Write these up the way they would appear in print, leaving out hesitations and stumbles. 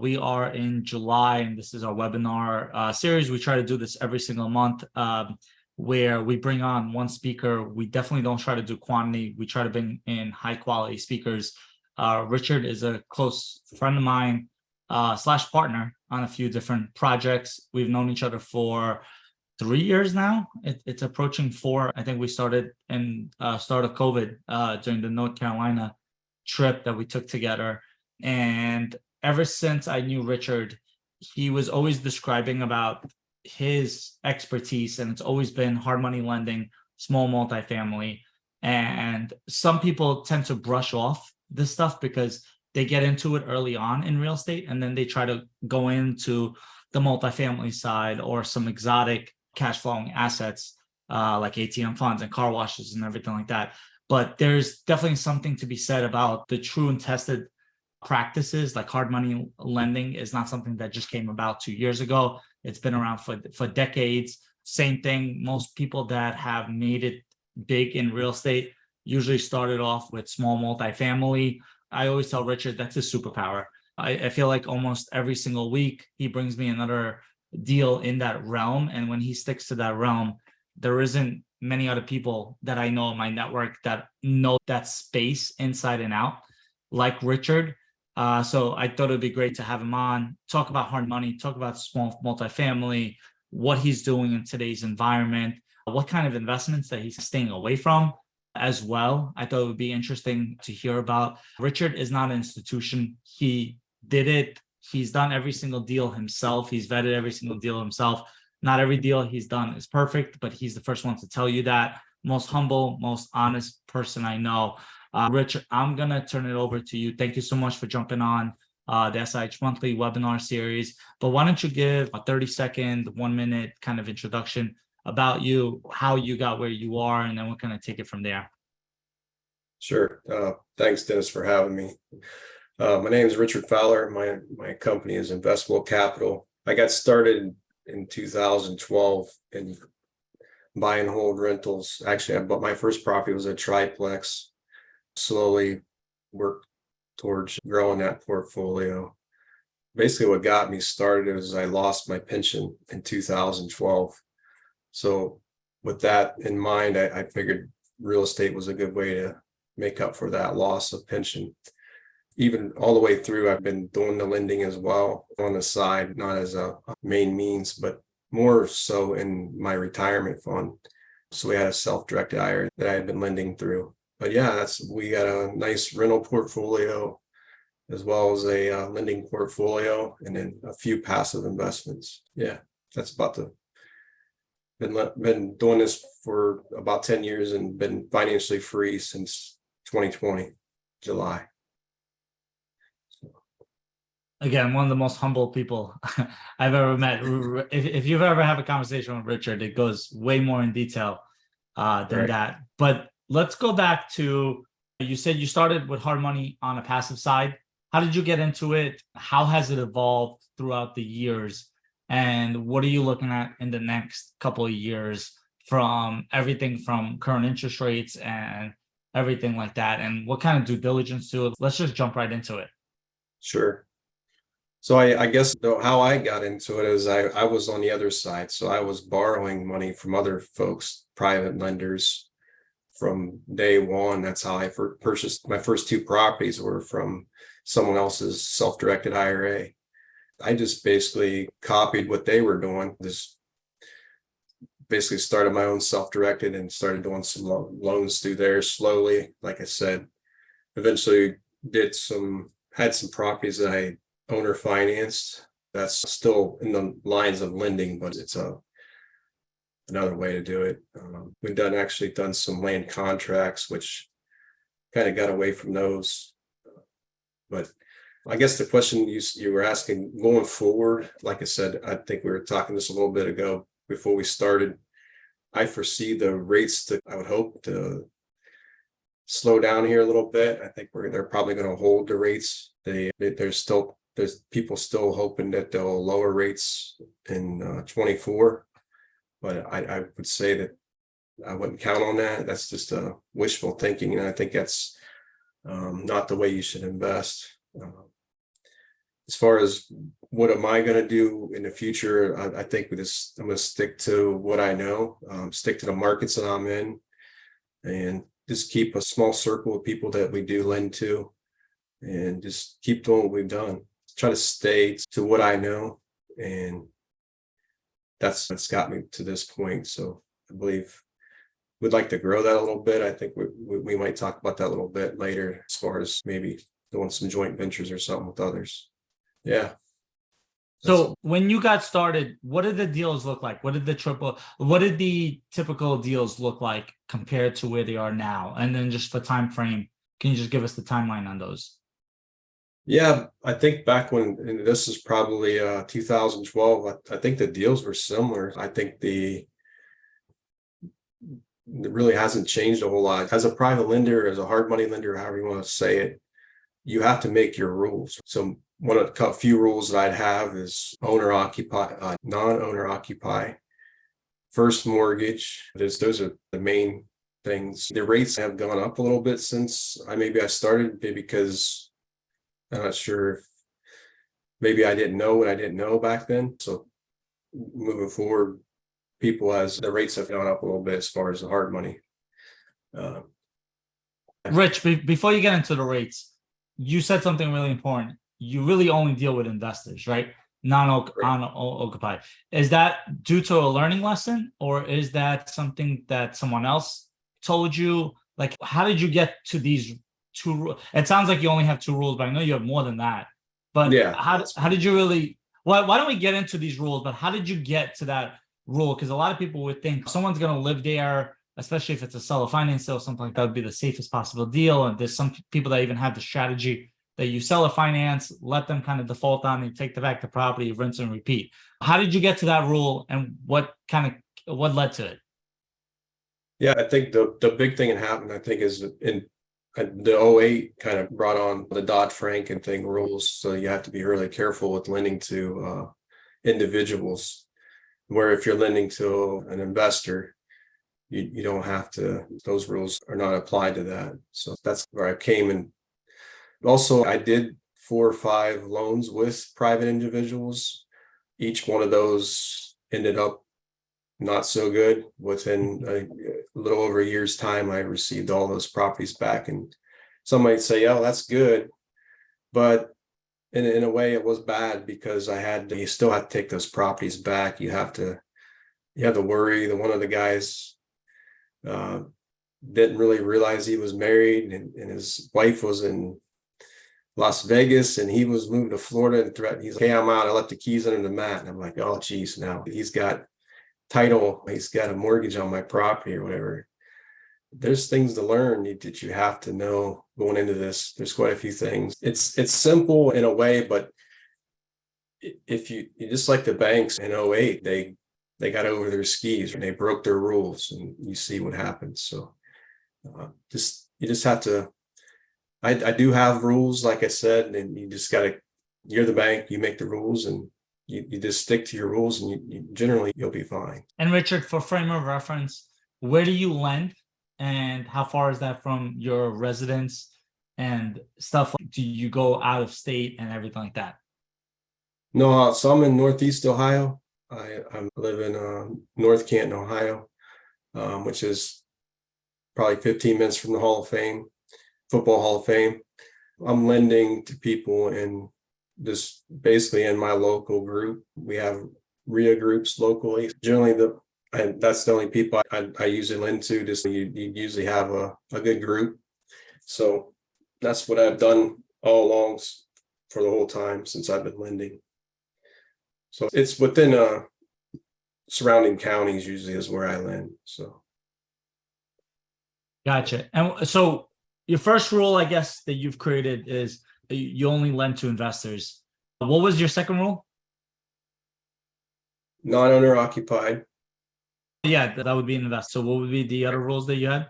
We are in July, and this is our webinar series. We try to do this every single month, where we bring on one speaker. We definitely don't try to do quantity. We try to bring in high quality speakers. Richard is a close friend of mine slash partner on a few different projects. We've known each other for 3 years now. It's approaching 4. I think we started in start of COVID during the North Carolina trip that we took together. And ever since I knew Richard, he was always describing about his expertise, and it's always been hard money lending, small multifamily. And some people tend to brush off this stuff because they get into it early on in real estate, and then they try to go into the multifamily side or some exotic cash flowing assets like ATM funds and car washes and everything like that. But there's definitely something to be said about the true and tested practices. Like hard money lending is not something that just came about 2 years ago. It's been around for decades. Same thing, most people that have made it big in real estate usually started off with small multifamily. I always tell Richard that's his superpower. I feel like almost every single week he brings me another deal in that realm. And when he sticks to that realm, there isn't many other people that I know in my network that know that space inside and out like Richard. So I thought it'd be great to have him on, talk about hard money, talk about small multifamily, what he's doing in today's environment, what kind of investments that he's staying away from as well. I thought it would be interesting to hear about. Richard is not an institution. He did it. He's done every single deal himself. He's vetted every single deal himself. Not every deal he's done is perfect, but he's the first one to tell you that. Most humble, most honest person I know. Richard, I'm going to turn it over to you. Thank you so much for jumping on the SIH monthly webinar series. But why don't you give a 30-second, 1-minute kind of introduction about you, how you got where you are, and then we're going to take it from there. Sure. Thanks, Dennis, for having me. My name is Richard Fowler. My company is Investable Capital. I got started in 2012 in buy and hold rentals. Actually, I bought my first property was a triplex. Slowly worked towards growing that portfolio. Basically, what got me started was I lost my pension in 2012. So with that in mind, I figured real estate was a good way to make up for that loss of pension. Even all the way through, I've been doing the lending as well on the side, not as a main means, but more so in my retirement fund. So we had a self-directed IRA that I had been lending through. But yeah, we got a nice rental portfolio as well as a lending portfolio, and then a few passive investments. Yeah, that's been doing this for about 10 years and been financially free since 2020, July. Again, one of the most humble people I've ever met. If you've ever have a conversation with Richard, it goes way more in detail than that. But let's go back to, you said you started with hard money on a passive side. How did you get into it? How has it evolved throughout the years? And what are you looking at in the next couple of years from everything from current interest rates and everything like that? And what kind of due diligence to it? Let's just jump right into it. Sure. So I guess how I got into it is I was on the other side. So I was borrowing money from other folks, private lenders from day one. That's how I purchased my first 2 properties were from someone else's self-directed IRA. I just basically copied what they were doing. Just basically started my own self-directed and started doing some loans through there slowly. Like I said, eventually had some properties that I owner financed. That's still in the lines of lending, but it's another way to do it. We've done some land contracts, which kind of got away from those. But I guess the question you were asking going forward, like I said, I think we were talking this a little bit ago before we started. I foresee the rates I would hope to slow down here a little bit. I think they're probably going to hold the rates. There's people still hoping that they'll lower rates in 24, but I would say that I wouldn't count on that. That's just wishful thinking, and I think that's not the way you should invest. As far as what am I going to do in the future, I think I'm going to stick to what I know, stick to the markets that I'm in, and just keep a small circle of people that we do lend to, and just keep doing what we've done. Try to stay to what I know, and that's got me to this point. So I believe we'd like to grow that a little bit. I think we might talk about that a little bit later, as far as maybe doing some joint ventures or something with others. Yeah. So when you got started, what did the deals look like? What did the typical deals look like compared to where they are now? And then just the time frame, can you just give us the timeline on those? Yeah, I think back when, and this is probably 2012, I think the deals were similar. I think it really hasn't changed a whole lot. As a private lender, as a hard money lender, however you want to say it, you have to make your rules. So one of the few rules that I'd have is owner occupied, non-owner occupy, first mortgage. Those are the main things. The rates have gone up a little bit since I started, maybe because I'm not sure if maybe I didn't know what I didn't know back then. So moving forward, as the rates have gone up a little bit as far as the hard money. Rich, before you get into the rates, you said something really important. You really only deal with investors, right? Non-occupied. Is that due to a learning lesson, or is that something that someone else told you? Like, how did you get to these two? It sounds like you only have two rules, but I know you have more than that. But yeah, how did you really? Why don't we get into these rules? But how did you get to that rule? Because a lot of people would think someone's going to live there, especially if it's a seller finance sale, something like that would be the safest possible deal. And there's some people that even have the strategy that you sell a finance, let them kind of default on and take back the property, rinse and repeat. How did you get to that rule, and what led to it? Yeah, I think the big thing that happened, I think, is in the '08 kind of brought on the Dodd-Frank and thing rules. So you have to be really careful with lending to individuals, where if you're lending to an investor, you don't have to, those rules are not applied to that. So that's where I came. And also I did 4 or 5 loans with private individuals. Each one of those ended up not so good. Within a little over a year's time, I received all those properties back. And some might say, oh, that's good. But in a way, it was bad, because you still have to take those properties back. You have to worry that one of the guys didn't really realize he was married, and his wife was in Las Vegas, and he was moving to Florida, and threatened, he's like, hey, I'm out. I left the keys under the mat. And I'm like, oh, geez, now he's got title, he's got a mortgage on my property or whatever. There's things to learn that you have to know going into this. There's quite a few things. It's simple in a way, but if you just like the banks in '08, they got over their skis and they broke their rules, and you see what happens. So you just have to, I do have rules, like I said, and you just you're the bank, you make the rules, and you just stick to your rules, and generally you'll be fine. And Richard, for frame of reference, where do you lend, and how far is that from your residence and stuff? Do you go out of state and everything like that? No, so I'm in Northeast Ohio. I live in North Canton, Ohio, which is probably 15 minutes from the Football Hall of Fame. I'm lending to people in this, basically in my local group. We have RIA groups locally. Generally, that's the only people I usually lend to. Just you usually have a good group. So that's what I've done all along for the whole time since I've been lending. So it's within surrounding counties usually is where I lend. So. Gotcha. And so your first rule, I guess, that you've created is you only lend to investors. What was your second rule? Non-owner occupied. Yeah, that would be an investor. So what would be the other rules that you had?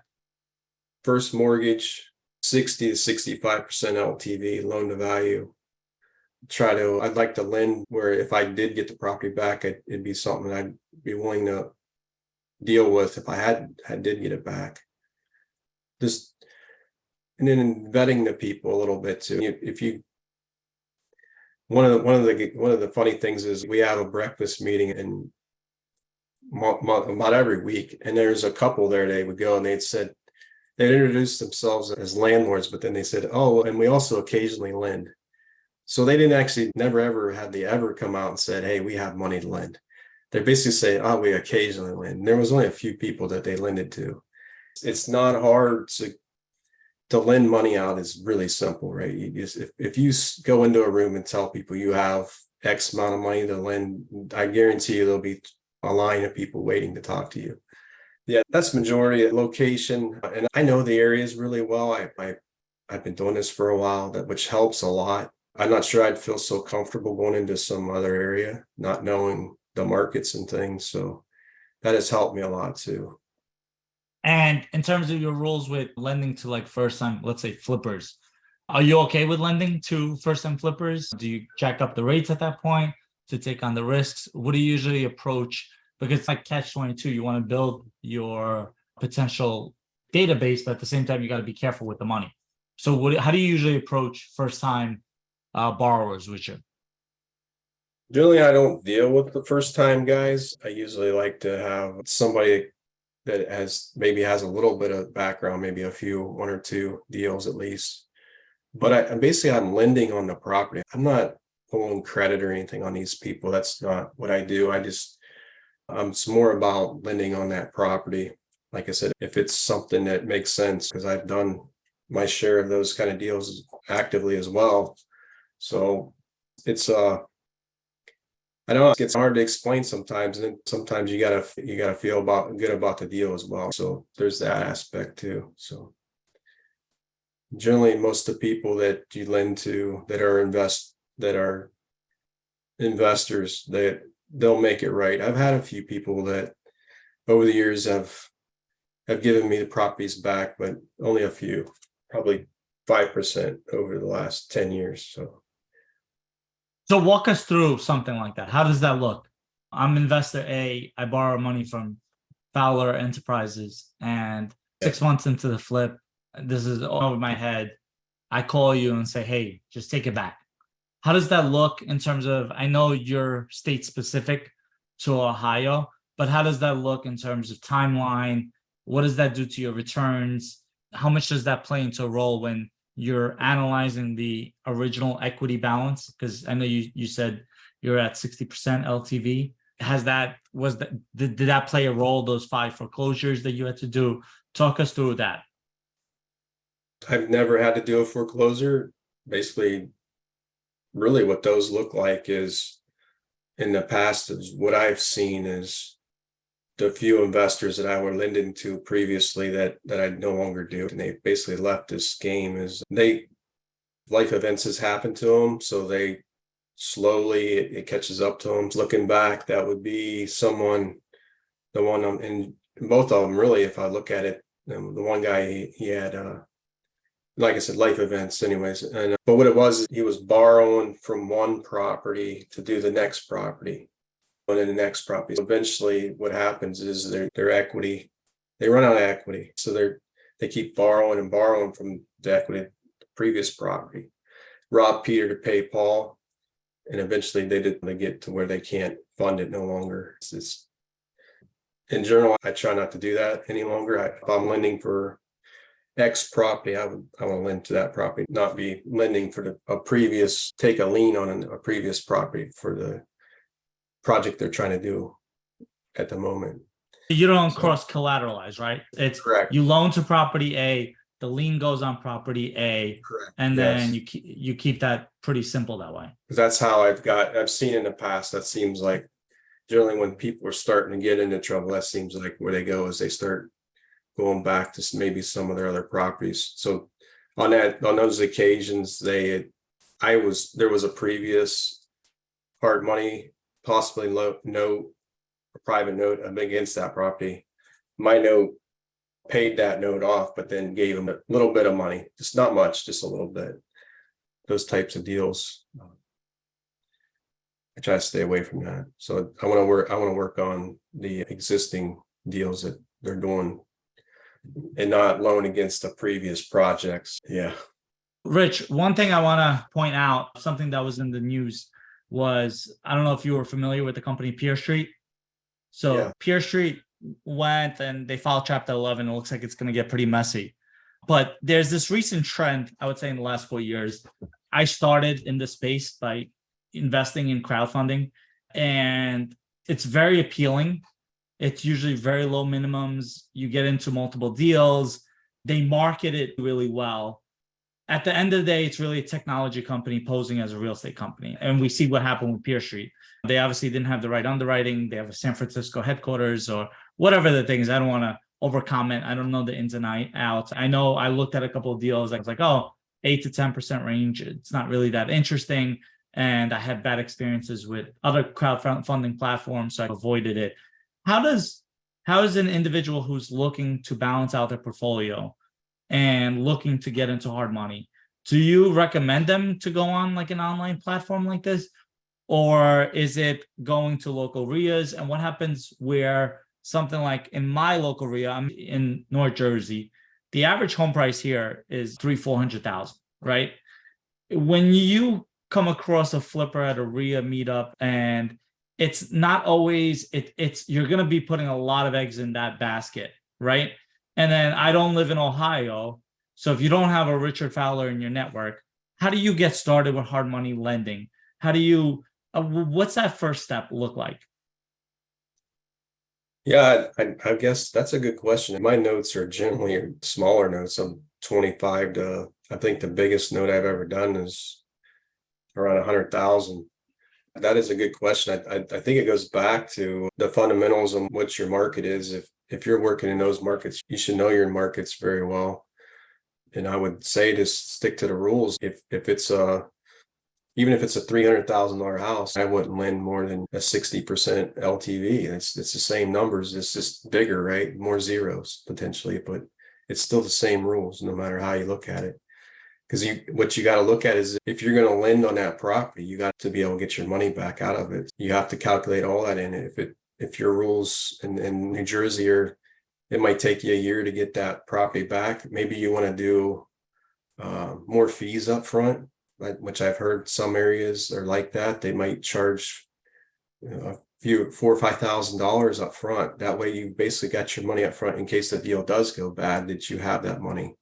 First mortgage, 60 to 65% LTV, loan to value. I'd like to lend where if I did get the property back, it'd be something I'd be willing to deal with if I did get it back. And then vetting the people a little bit too. One of the funny things is we have a breakfast meeting and about every week, and there's a couple there. They would go and they'd introduce themselves as landlords, but then they said, "Oh, and we also occasionally lend." So they didn't actually never ever had they ever come out and said, "Hey, we have money to lend." They basically say, "Oh, we occasionally lend." And there was only a few people that they lended to. It's not hard to lend money out. Is really simple, right? You just, if you go into a room and tell people you have X amount of money to lend, I guarantee you there'll be a line of people waiting to talk to you. Yeah, that's majority of location, and I know the areas really well. I've been doing this for a while, which helps a lot. I'm not sure I'd feel so comfortable going into some other area, not knowing the markets and things. So that has helped me a lot too. And in terms of your rules with lending to like first time, let's say flippers, are you okay with lending to first time flippers? Do you jack up the rates at that point to take on the risks? What do you usually approach? Because it's like catch 22, you want to build your potential database, but at the same time, you got to be careful with the money. So how do you usually approach first time borrowers with you? Generally, I don't deal with the first time guys. I usually like to have somebody that has a little bit of background, maybe one or two deals at least. But I'm lending on the property. I'm not pulling credit or anything on these people. That's not what I do. It's more about lending on that property. Like I said, if it's something that makes sense, because I've done my share of those kind of deals actively as well. So it's I know it gets hard to explain sometimes, and then sometimes you gotta feel good about the deal as well. So there's that aspect too. So generally, most of the people that you lend to that are investors, they'll make it right. I've had a few people that over the years have given me the properties back, but only a few, probably 5% over the last 10 years. So walk us through something like that. How does that look? I'm investor A. I borrow money from Fowler Enterprises, and 6 months into the flip, this is over my head. I call you and say, "Hey, just take it back." How does that look in terms of? I know you're state specific to Ohio, but how does that look in terms of timeline? What does that do to your returns? How much does that play into a role when you're analyzing the original equity balance? Because I know you said you're at 60% LTV. Did that play a role, those 5 foreclosures that you had to do? Talk us through that. I've never had to do a foreclosure. Basically, really what those look like is in the past is what I've seen is the few investors that I were lending to previously that I no longer do. And they basically left this game is life events has happened to them. So they slowly, it catches up to them. Looking back, that would be the one and both of them really, if I look at it, the one guy, he had, like I said, life events anyways. But what it was, he was borrowing from one property to do the next property. And then the next property. So eventually what happens is their equity, they run out of equity. So they keep borrowing and borrowing from the equity of the previous property. Rob Peter to pay Paul. And eventually they get to where they can't fund it no longer. It's in general, I try not to do that any longer. If I'm lending for X property, I want to lend to that property, not be lending for take a lien on a previous property for the project they're trying to do at the moment. You don't cross collateralize, right? It's correct. You loan to property A, the lien goes on property A, correct. And then you keep that pretty simple that way. That's how I've seen in the past. That seems like generally when people are starting to get into trouble, that seems like where they go is they start going back to maybe some of their other properties. So on those occasions, there was a previous hard money, possibly note, a private note against that property. My note paid that note off, but then gave them a little bit of money, just not much, just a little bit. Those types of deals, I try to stay away from that. So I want to work on the existing deals that they're doing and not loan against the previous projects. Yeah. Rich, one thing I want to point out, something that was in the news was, I don't know if you were familiar with the company Pier Street. Yeah. So Pier Street went and they filed Chapter 11. It looks like it's going to get pretty messy. But there's this recent trend, I would say in the last 4 years. I started in this space by investing in crowdfunding, and it's very appealing. It's usually very low minimums. You get into multiple deals. They market it really well. At the end of the day, it's really a technology company posing as a real estate company. And we see what happened with Pier Street. They obviously didn't have the right underwriting. They have a San Francisco headquarters or whatever the thing is. I don't want to over comment. I don't know the ins and outs. I know I looked at a couple of deals. I was like, oh, 8 to 10% range. It's not really that interesting. And I had bad experiences with other crowdfunding platforms, so I avoided it. How does an individual who's looking to balance out their portfolio and looking to get into hard money, do you recommend them to go on like an online platform like this? Or is it going to local RIAs? And what happens where something like in my local RIA, I'm in North Jersey, the average home price here is 300,000-400,000, right? When you come across a flipper at a RIA meetup, and it's not always, it's you're going to be putting a lot of eggs in that basket, right? And then I don't live in Ohio. So if you don't have a Richard Fowler in your network, how do you get started with hard money lending? How do you, what's that first step look like? Yeah, I guess that's a good question. My notes are generally smaller notes. I'm 25 to, I think the biggest note I've ever done is around 100,000. That is a good question. I think it goes back to the fundamentals on what your market is. If you're working in those markets, you should know your markets very well. And I would say just stick to the rules. If it's even if it's a $300,000 house, I wouldn't lend more than a 60% LTV. It's the same numbers. It's just bigger, right? More zeros potentially, but it's still the same rules no matter how you look at it. Because what you got to look at is if you're going to lend on that property, you got to be able to get your money back out of it. You have to calculate all that in it. If your rules in New Jersey are, it might take you a year to get that property back. Maybe you want to do more fees up front, which I've heard some areas are like that. They might charge a few $4,000 or $5,000 up front. That way you basically got your money up front in case the deal does go bad, that you have that money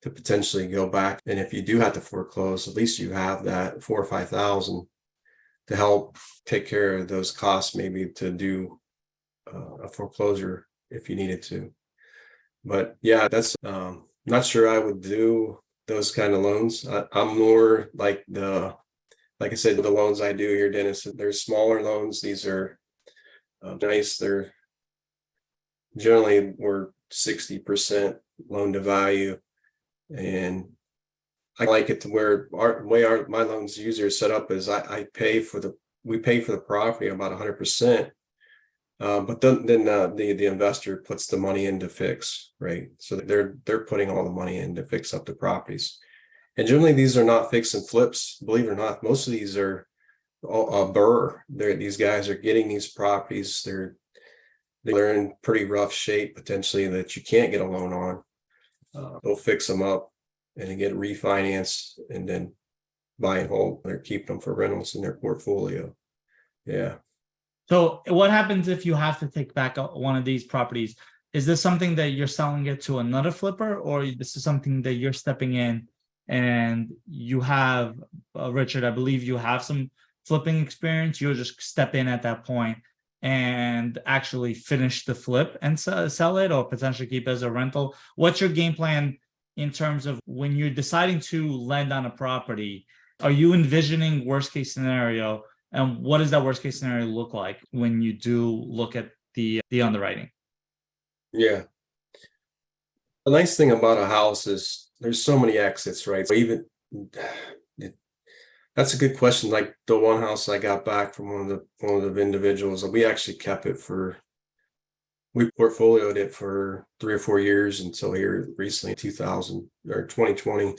to potentially go back. And if you do have to foreclose, at least you have that 4,000 or 5,000 to help take care of those costs, maybe to do a foreclosure if you needed to. But yeah, that's not sure I would do those kind of loans. I'm more like I said, the loans I do here, Dennis, they're smaller loans. These are nice. They're generally we're 60% loan to value. And I like it to where my loans usually are set up is we pay for the property about 100%. But then the investor puts the money in to fix, right? So they're putting all the money in to fix up the properties. And generally these are not fix and flips, believe it or not. Most of these are a burr. These guys are getting these properties. They're in pretty rough shape potentially that you can't get a loan on. They'll fix them up and get refinanced and then buy and hold. They're keeping them for rentals in their portfolio. Yeah. So what happens if you have to take back one of these properties? Is this something that you're selling it to another flipper, or this is something that you're stepping in and you have, Richard, I believe you have some flipping experience. You'll just step in at that point and actually finish the flip and sell it, or potentially keep it as a rental. What's your game plan in terms of when you're deciding to lend on a property? Are you envisioning worst case scenario? And what does that worst case scenario look like when you do look at the underwriting? Yeah. The nice thing about a house is there's so many exits, right? So even that's a good question. Like the one house I got back from one of the individuals, we actually kept it we portfolioed it for 3 or 4 years until here recently, 2020,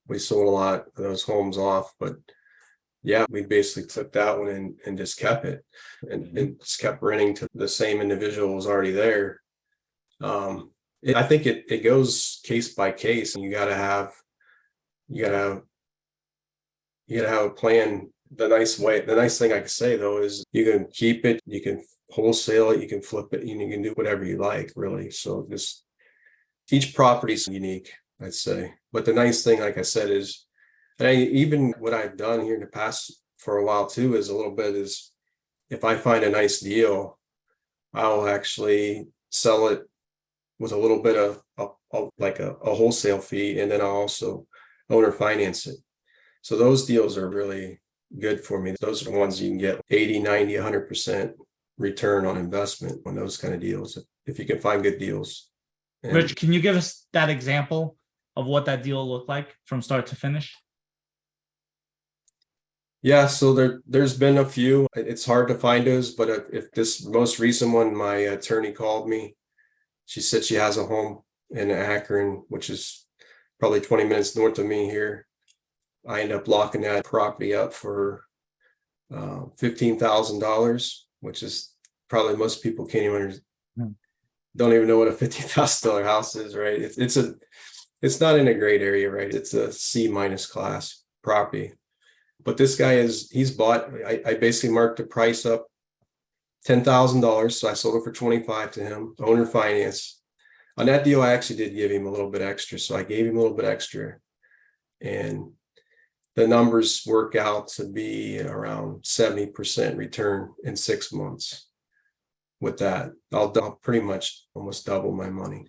we sold a lot of those homes off. But yeah, we basically took that one and just kept it and just kept renting to the same individual who was already there. I think it goes case by case, and you got to have you gotta have a plan. The nice thing I can say though is you can keep it, you can wholesale it, you can flip it, and you can do whatever you like, really. So just each property's unique, I'd say. But the nice thing, like I said, is, and even what I've done here in the past for a while too, is a little bit is if I find a nice deal, I'll actually sell it with a little bit of like a wholesale fee, and then I'll also owner finance it. So those deals are really good for me. Those are the ones you can get 80, 90, 100% return on investment on those kind of deals, if you can find good deals. And Rich, can you give us that example of what that deal looked like from start to finish? yeah, so there's been a few. It's hard to find those, but if this most recent one, my attorney called me. She said she has a home in Akron, which is probably 20 minutes north of me here. I end up locking that property up for $15,000, which is probably most people can't even don't even know what a $15,000 house is, right? It's not in a great area, right? It's a C- class property. But this guy he's bought. I basically marked the price up $10,000, so I sold it for 25 to him, owner finance. On that deal, I actually did give him a little bit extra, so I gave him a little bit extra, and the numbers work out to be around 70% return in 6 months. With that, I'll pretty much almost double my money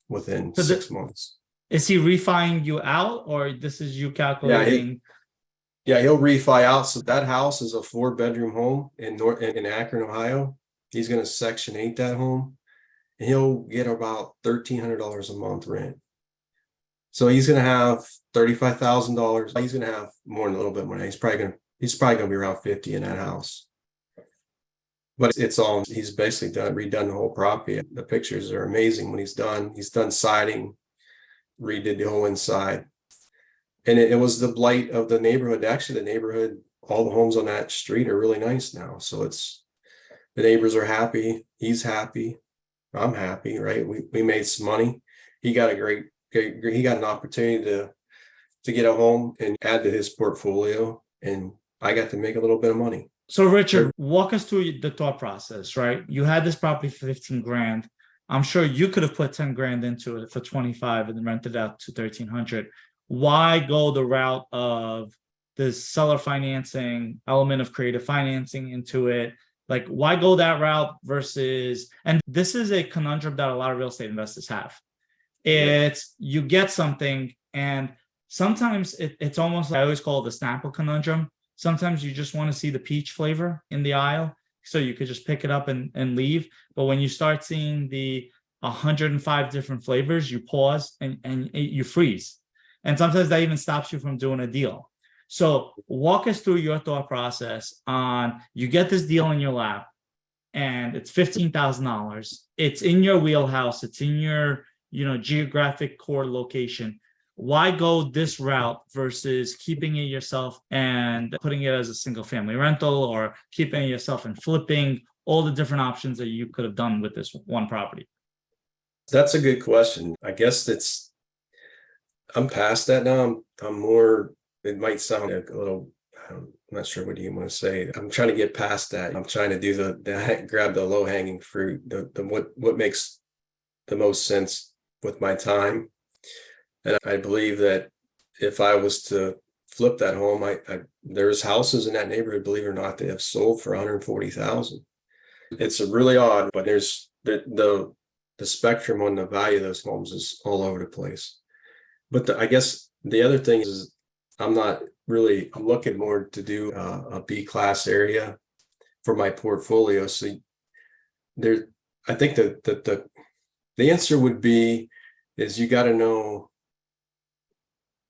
within So 6 months. Is he refining you out, or this is you calculating? Yeah, he'll refi out. So that house is a 4-bedroom home in Akron, Ohio. He's going to Section 8 that home, and he'll get about $1,300 a month rent. So he's going to have $35,000. He's going to have more than a little bit more. He's probably going to be around 50 in that house. But he's basically redone the whole property. The pictures are amazing when he's done. He's done siding, redid the whole inside. And it was the blight of the neighborhood. Actually, the neighborhood, all the homes on that street are really nice now. So the neighbors are happy. He's happy. I'm happy, right? We made some money. He got an opportunity to get a home and add to his portfolio. And I got to make a little bit of money. So Richard, walk us through the thought process, right? You had this property for 15 grand. I'm sure you could have put 10 grand into it for 25 and then rented out to 1,300. Why go the route of this seller financing element of creative financing into it? Like, why go that route versus, and this is a conundrum that a lot of real estate investors have. It's you get something, and sometimes it's almost like, I always call it the Snapple conundrum. Sometimes you just want to see the peach flavor in the aisle, so you could just pick it up and leave. But when you start seeing the 105 different flavors, you pause and you freeze. And sometimes that even stops you from doing a deal. So walk us through your thought process on, you get this deal in your lap and it's $15,000. It's in your wheelhouse. It's in your, geographic core location. Why go this route versus keeping it yourself and putting it as a single family rental, or keeping it yourself and flipping, all the different options that you could have done with this one property? That's a good question. I guess I'm past that now. I'm more, it might sound a little, I'm not sure what you want to say. I'm trying to get past that. I'm trying to do grab the low hanging fruit, what makes the most sense with my time. And I believe that if I was to flip that home, there's houses in that neighborhood, believe it or not, they have sold for $140,000. It's really odd, but there's the spectrum on the value of those homes is all over the place. But I guess the other thing is I'm looking more to do a B class area for my portfolio. So I think that the answer would be is you got to know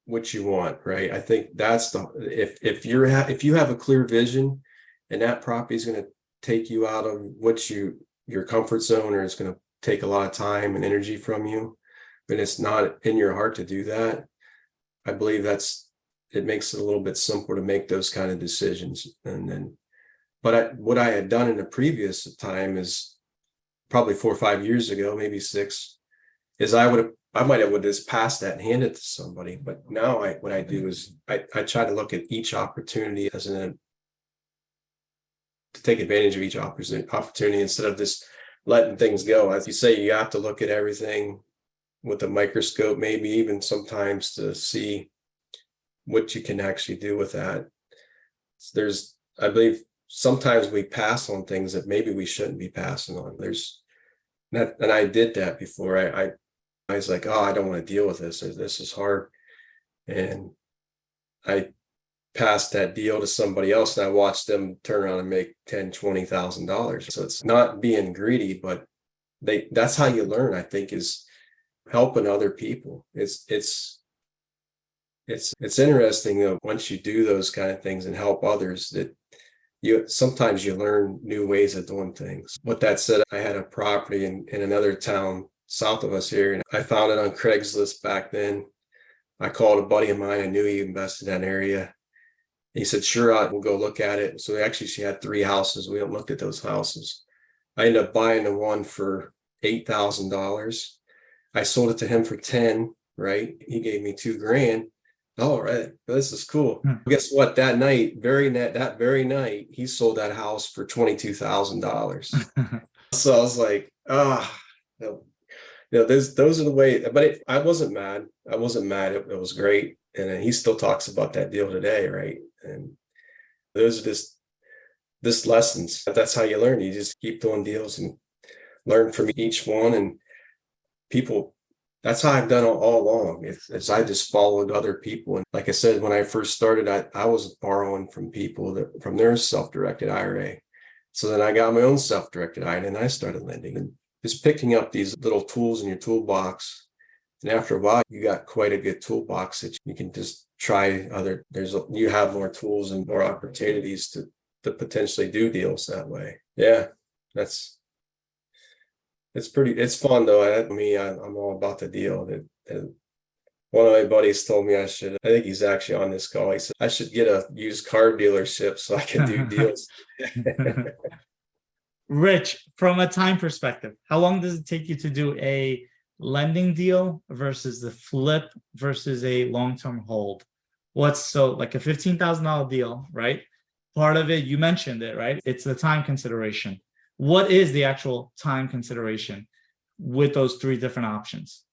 what you want, right? I think that's if you have a clear vision, and that property is going to take you out of your comfort zone, or it's going to take a lot of time and energy from you, and it's not in your heart to do that, I believe it makes it a little bit simpler to make those kind of decisions. But what I had done in the previous time is probably 4 or 5 years ago, maybe 6, is I would have I might have would just pass that and hand it to somebody, but now what I do is I try to look at each opportunity as to take advantage of each opportunity instead of just letting things go. As you say, you have to look at everything with a microscope, maybe even sometimes to see what you can actually do with that. I believe sometimes we pass on things that maybe we shouldn't be passing on. And I did that before. I was like, oh, I don't want to deal with this. This is hard. And I passed that deal to somebody else and I watched them turn around and make $10,000-$20,000. So it's not being greedy, but that's how you learn, I think, is helping other people. It's interesting that once you do those kind of things and help others, that sometimes you learn new ways of doing things. With that said, I had a property in another town south of us here, and I found it on Craigslist back then. I called a buddy of mine. I knew he invested in that area. He said, sure, we'll go look at it. So actually, she had 3 houses. We went and looked at those houses. I ended up buying the one for $8,000. I sold it to him for 10, right? He gave me $2,000. All right, this is cool. Guess what? That very night, he sold that house for $22,000. So I was like, those are the way. But I wasn't mad. I wasn't mad. It was great. And he still talks about that deal today, right? And those are just lessons. That's how you learn. You just keep doing deals and learn from each one. And people, that's how I've done all along. It's I just followed other people. And like I said, when I first started, I was borrowing from people from their self-directed IRA. So then I got my own self-directed IRA and I started lending and just picking up these little tools in your toolbox. And after a while, you got quite a good toolbox that you can just try you have more tools and more opportunities to potentially do deals that way. Yeah, it's fun though. I'm all about the deal. One of my buddies told me I think he's actually on this call. He said, I should get a used car dealership so I can do deals. Rich, from a time perspective, how long does it take you to do a lending deal versus the flip versus a long-term hold? So like a $15,000 deal, right? Part of it, you mentioned it, right? It's the time consideration. What is the actual time consideration with those 3 different options?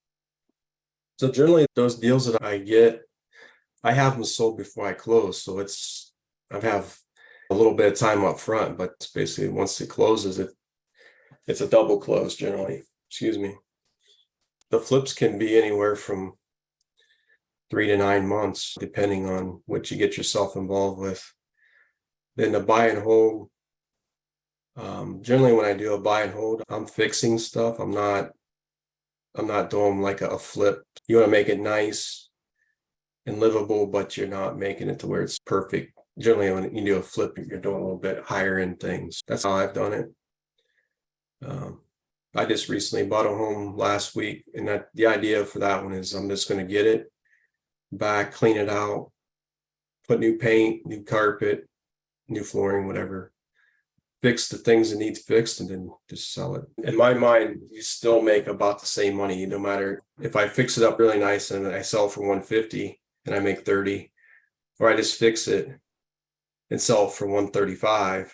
So generally those deals that I get, I have them sold before I close. So I have a little bit of time up front, but it's basically once it closes, it's a double close generally. Excuse me. The flips can be anywhere from 3 to 9 months, depending on what you get yourself involved with. Then the buy and hold, generally when I do a buy and hold, I'm fixing stuff. I'm not doing like a flip. You want to make it nice and livable, but you're not making it to where it's perfect. Generally, when you do a flip, you're doing a little bit higher end things. That's how I've done it. I just recently bought a home last week, and the idea for that one is I'm just going to get it back, clean it out, put new paint, new carpet, new flooring, whatever, fix the things that need fixed, and then just sell it. In my mind, you still make about the same money, no matter if I fix it up really nice and I sell for $150 and I make $30, or I just fix it and sell for $135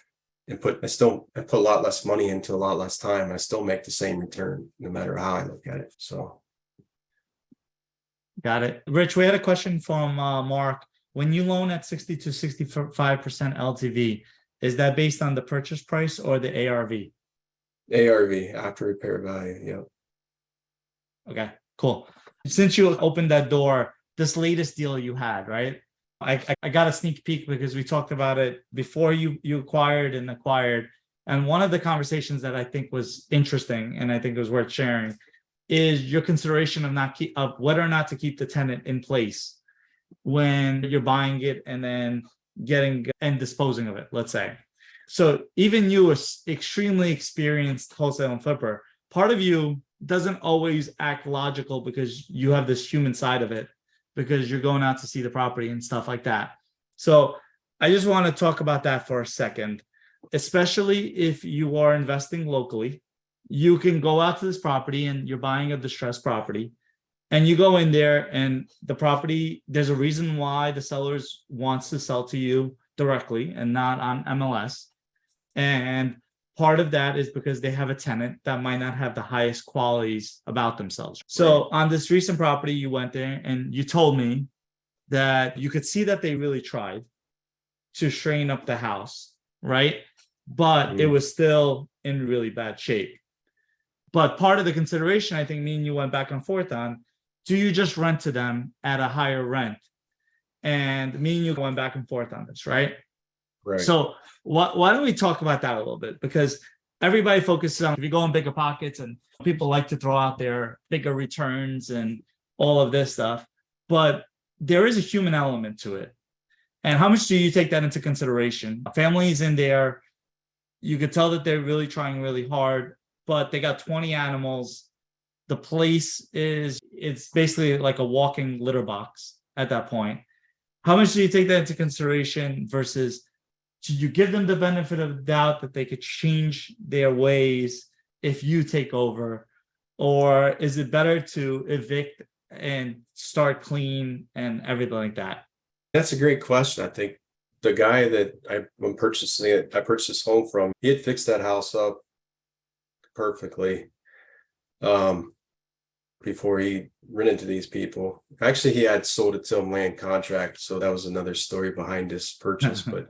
and put a lot less money into a lot less time. I still make the same return no matter how I look at it. So. Got it. Rich, we had a question from Mark. When you loan at 60 to 65% LTV, is that based on the purchase price or the ARV? ARV, after repair value, yeah. Okay, cool. Since you opened that door, this latest deal you had, right? I got a sneak peek because we talked about it before you acquired. And one of the conversations that I think was interesting and I think was worth sharing is your consideration of whether or not to keep the tenant in place when you're buying it and then getting and disposing of it, let's say. So even you, extremely experienced wholesale and flipper, part of you doesn't always act logical because you have this human side of it, because you're going out to see the property and stuff like that. So I just want to talk about that for a second, especially if you are investing locally. You can go out to this property and you're buying a distressed property. and you go in there and the property, there's a reason why the sellers wants to sell to you directly and not on MLS. And part of that is because they have a tenant that might not have the highest qualities about themselves. So on this recent property, you went there and you told me that you could see that they really tried to strain up the house, right? But it was still in really bad shape. But part of the consideration, I think me and you went back and forth on, do you just rent to them at a higher rent? And me and you went back and forth on this, right? Right. So why don't we talk about that a little bit? Because everybody focuses on, if you go in bigger pockets, and people like to throw out their bigger returns and all of this stuff, but there is a human element to it. And how much do you take that into consideration? Families in there, you could tell that they're really trying really hard, but they got 20 animals. The place it's basically like a walking litter box at that point. How much do you take that into consideration versus, do you give them the benefit of the doubt that they could change their ways if you take over? Or is it better to evict and start clean and everything like that? That's a great question. I think the guy that I purchased this home from, he had fixed that house up perfectly before he rented to these people. Actually, he had sold it to them land contract, so that was another story behind this purchase. But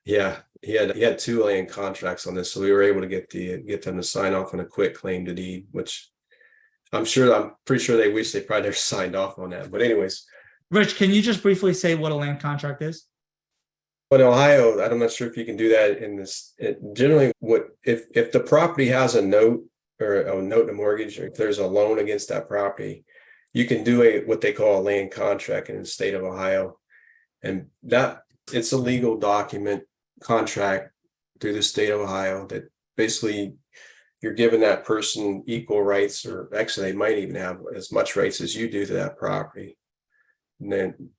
yeah, he had 2 land contracts on this, so we were able to get them to sign off on a quick claim to deed, which I'm pretty sure they wish they probably never signed off on that. But anyways, Rich, can you just briefly say what a land contract is? but in Ohio, I'm not sure if you can do that in this. Generally, if the property has a note or a note to mortgage, or if there's a loan against that property, you can do what they call a land contract in the state of Ohio, and that it's a legal document contract through the state of Ohio that basically you're giving that person equal rights, or actually they might even have as much rights as you do to that property. And then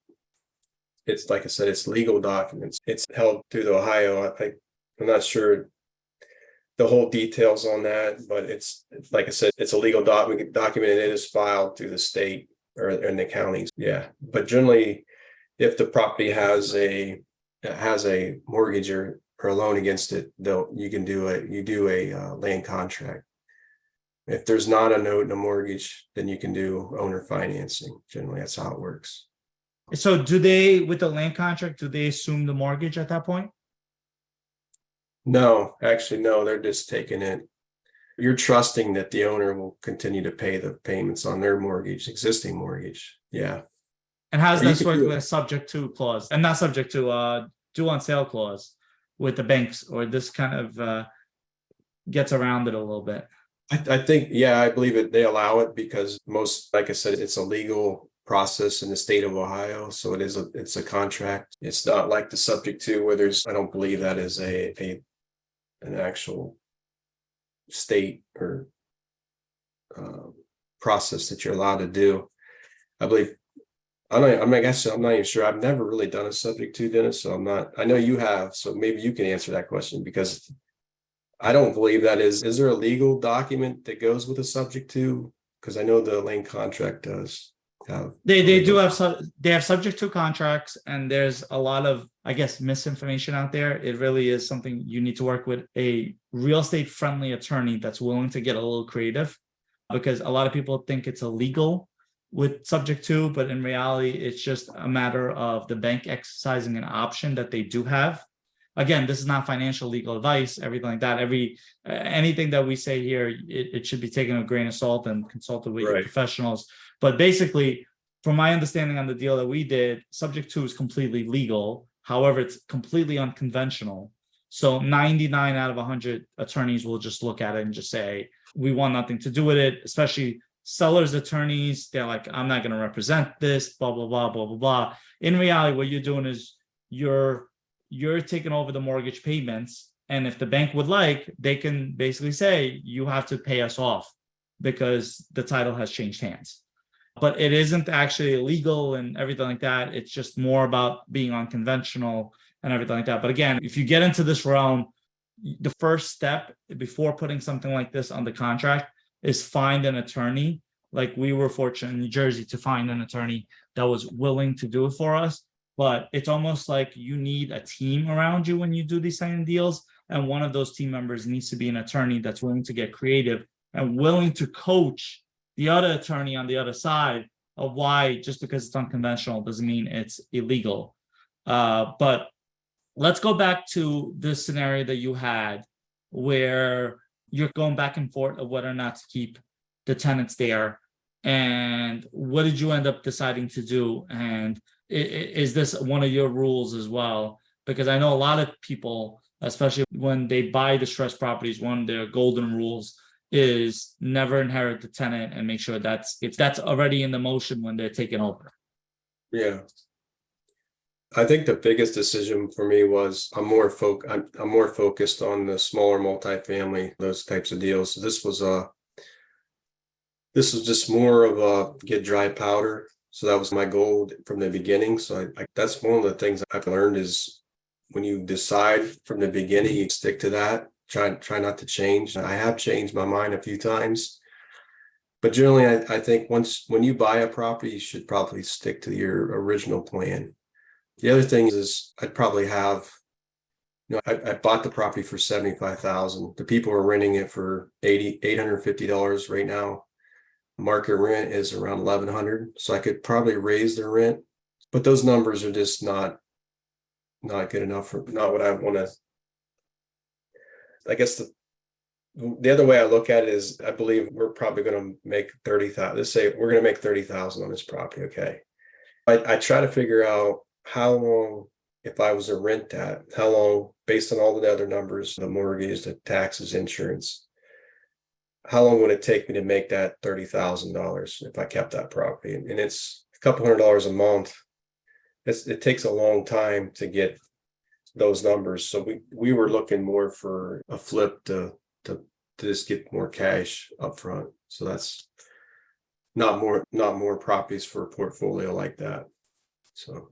it's, like I said, it's legal documents. It's held through the Ohio. I'm not sure the whole details on that, but it's like I said, it's a legal document, and it is filed through the state or in the counties. Yeah, but generally, if the property has a mortgage or a loan against it, you do a land contract. If there's not a note and a mortgage, then you can do owner financing. Generally, that's how it works. So do they, with the land contract, do they assume the mortgage at that point? No, actually, no, they're just taking it. You're trusting that the owner will continue to pay the payments on their existing mortgage. Yeah. And how does that work with a subject to clause and not subject to due on sale clause with the banks, or this kind of gets around it a little bit? I think, yeah, I believe it. They allow it because like I said, it's a legal process in the state of Ohio. So it's a contract. It's not like the subject to where I don't believe that is an actual state or process that you're allowed to do. I believe, I'm not even sure. I've never really done a subject to, Dennis. So I know you have, so maybe you can answer that question, because I don't believe that is there a legal document that goes with a subject to? Because I know the land contract does. They have subject to contracts, and there's a lot of, I guess, misinformation out there. It really is something you need to work with a real estate friendly attorney that's willing to get a little creative, because a lot of people think it's illegal with subject to, but in reality, it's just a matter of the bank exercising an option that they do have. Again, this is not financial legal advice, everything like that. Anything that we say here, it should be taken with a grain of salt and consulted with your professionals. But basically, from my understanding on the deal that we did, subject to is completely legal. However, it's completely unconventional. So 99 out of 100 attorneys will just look at it and just say, we want nothing to do with it, especially sellers' attorneys. They're like, I'm not going to represent this, blah, blah, blah, blah, blah, blah. In reality, what you're doing is you're taking over the mortgage payments. And if the bank would like, they can basically say, you have to pay us off because the title has changed hands. But it isn't actually illegal and everything like that. It's just more about being unconventional and everything like that. But again, if you get into this realm, the first step before putting something like this on the contract is find an attorney Like we were fortunate in New Jersey to find an attorney that was willing to do it for us. But it's almost like you need a team around you when you do these kind of deals. And one of those team members needs to be an attorney that's willing to get creative and willing to coach the other attorney on the other side of why just because it's unconventional doesn't mean it's illegal. But let's go back to this scenario that you had where you're going back and forth of whether or not to keep the tenants there. And what did you end up deciding to do? And is this one of your rules as well? Because I know a lot of people, especially when they buy distressed properties, one of their golden rules is never inherit the tenant and make sure that's already in the motion when they're taking over. Yeah. I think the biggest decision for me was I'm more focused on the smaller multifamily, those types of deals. So this was just more of a get dry powder. So that was my goal from the beginning. So that's one of the things I've learned is when you decide from the beginning, you stick to that. Try not to change. I have changed my mind a few times, but generally, I think when you buy a property, you should probably stick to your original plan. The other thing is I'd probably have, I bought the property for $75,000. The people are renting it for $850 right now. Market rent is around $1,100, so I could probably raise the rent, but those numbers are just not good enough for not what I want to. I guess the other way I look at it is I believe we're probably going to make 30,000. Let's say we're going to make 30,000 on this property. Okay, I try to figure out how long, if I was to rent that, how long, based on all the other numbers, the mortgage, the taxes, insurance, how long would it take me to make that $30,000 if I kept that property? And it's a couple $100 a month. It takes a long time to get those numbers. So we were looking more for a flip to just get more cash up front. So that's not more properties for a portfolio like that. So.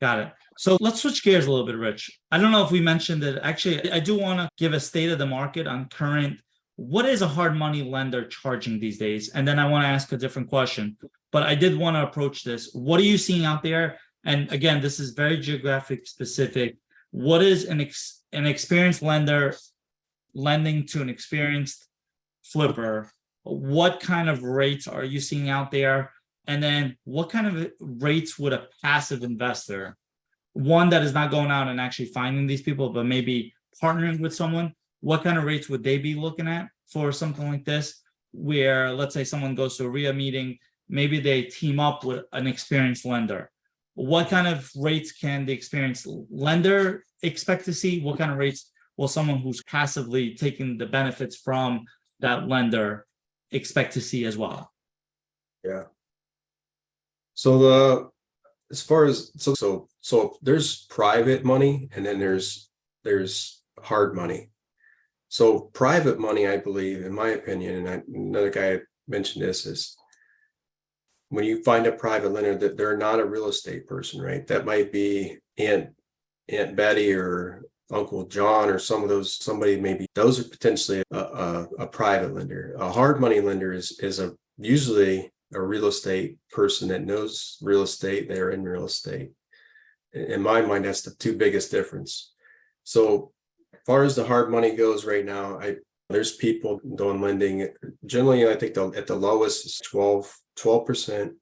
Got it. So let's switch gears a little bit, Rich. I don't know if we mentioned it. Actually, I do want to give a state of the market on current. What is a hard money lender charging these days? And then I want to ask a different question, but I did want to approach this. What are you seeing out there? And again, this is very geographic specific. What is an experienced lender lending to an experienced flipper? What kind of rates are you seeing out there? And then what kind of rates would a passive investor, one that is not going out and actually finding these people, but maybe partnering with someone, what kind of rates would they be looking at for something like this? Where let's say someone goes to a RIA meeting, maybe they team up with an experienced lender. What kind of rates can the experienced lender expect to see? What kind of rates will someone who's passively taking the benefits from that lender expect to see as well? Yeah. So as far as so there's private money and then there's hard money. So private money, I believe, in my opinion, and another guy mentioned this, is when you find a private lender that they're not a real estate person, right? That might be Aunt Betty or Uncle John or somebody maybe those are potentially a private lender. A hard money lender is usually a real estate person that knows real estate. They're in real estate. In my mind, that's the two biggest difference. So as far as the hard money goes right now, there's people doing lending. Generally, I think at the lowest is 12%.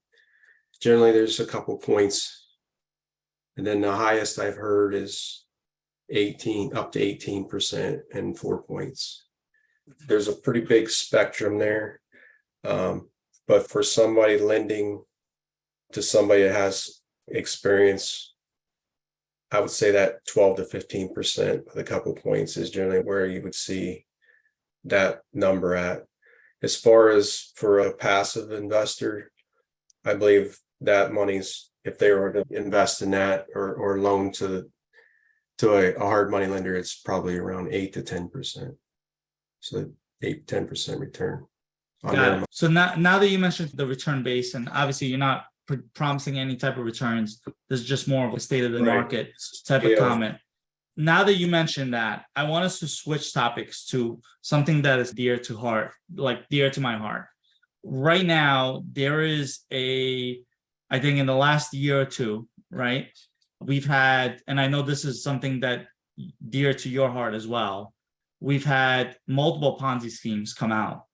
Generally, there's a couple points. And then the highest I've heard is 18, up to 18% and 4 points. There's a pretty big spectrum there. But for somebody lending to somebody that has experience, I would say that 12 to 15% with a couple points is generally where you would see that number at. As far as for a passive investor, I believe that money's, if they were to invest in that or loan to a hard money lender, it's probably around 8 to 10%. So 8 to 10% return. Got it. So now that you mentioned the return base, and obviously you're not promising any type of returns, this is just more of a state of the market type of comment. Now that you mentioned that, I want us to switch topics to something that is dear to my heart. right now there is I think in the last year or two, right? We've had, and I know this is something that dear to your heart as well. We've had multiple Ponzi schemes come out,